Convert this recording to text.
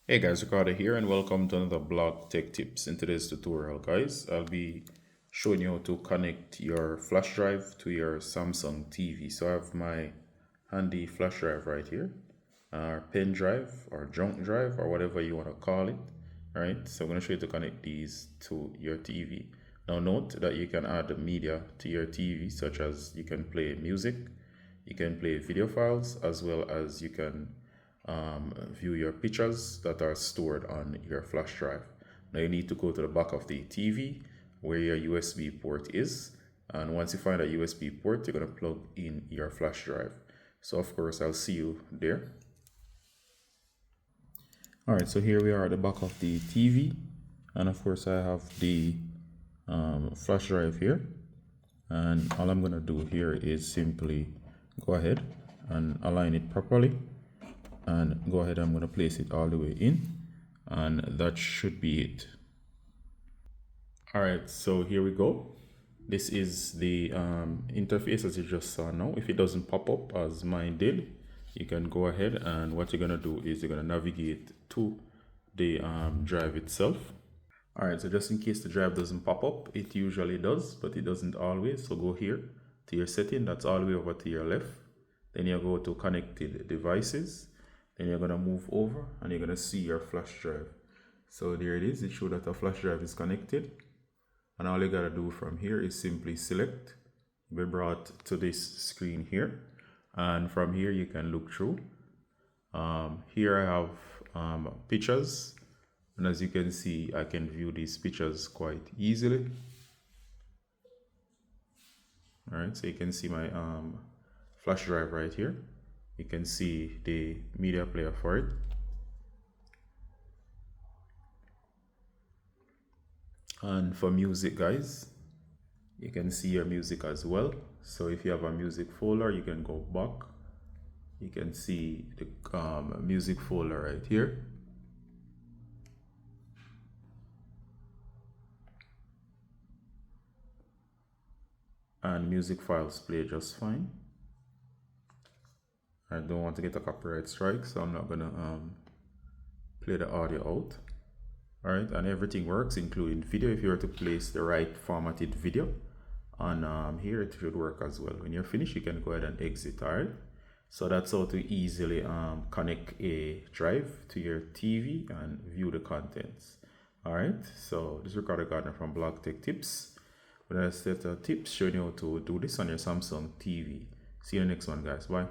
Hey guys, Ricardo here and welcome to another blog tech tips. In today's tutorial guys, I'll be showing you how to connect your flash drive to your Samsung TV. So I have my handy flash drive right here, or pen drive or junk drive or whatever you want to call it. Alright, so I'm going to show you to connect these to your TV. Now note that you can add media to your TV, such as you can play music, you can play video files, as well as you can view your pictures that are stored on your flash drive. Now you need to go to the back of the TV where your USB port is, and once you find a USB port, you're going to plug in your flash drive. So of course I'll see you there. Alright, so here we are at the back of the TV, and of course I have the flash drive here, and all I'm going to do here is simply go ahead and align it properly, and go ahead, I'm going to place it all the way in, and that should be it. Alright, so here we go. This is the interface as you just saw now. If it doesn't pop up as mine did, you can go ahead, and what you're going to do is you're going to navigate to the drive itself. Alright, so just in case the drive doesn't pop up, it usually does, but it doesn't always. So go here to your setting, that's all the way over to your left. Then you go to connected devices. Then you're going to move over and you're going to see your flash drive. So there it is. It shows that a flash drive is connected. And all you got to do from here is simply select. You'll be brought to this screen here. And from here you can look through. Here I have pictures. And as you can see, I can view these pictures quite easily. Alright, so you can see my flash drive right here. You can see the media player for it. And for music guys, you can see your music as well. So if you have a music folder, you can go back. You can see the music folder right here. And music files play just fine. I don't want to get a copyright strike, so I'm not gonna play the audio out. Alright, and everything works, including video. If you were to place the right formatted video on here, it should work as well. When you're finished, you can go ahead and exit. Alright, so that's how to easily connect a drive to your TV and view the contents. Alright, so this is Ricardo Gardner from Blog Tech Tips. With a set of tips showing you how to do this on your Samsung TV. See you in the next one, guys. Bye.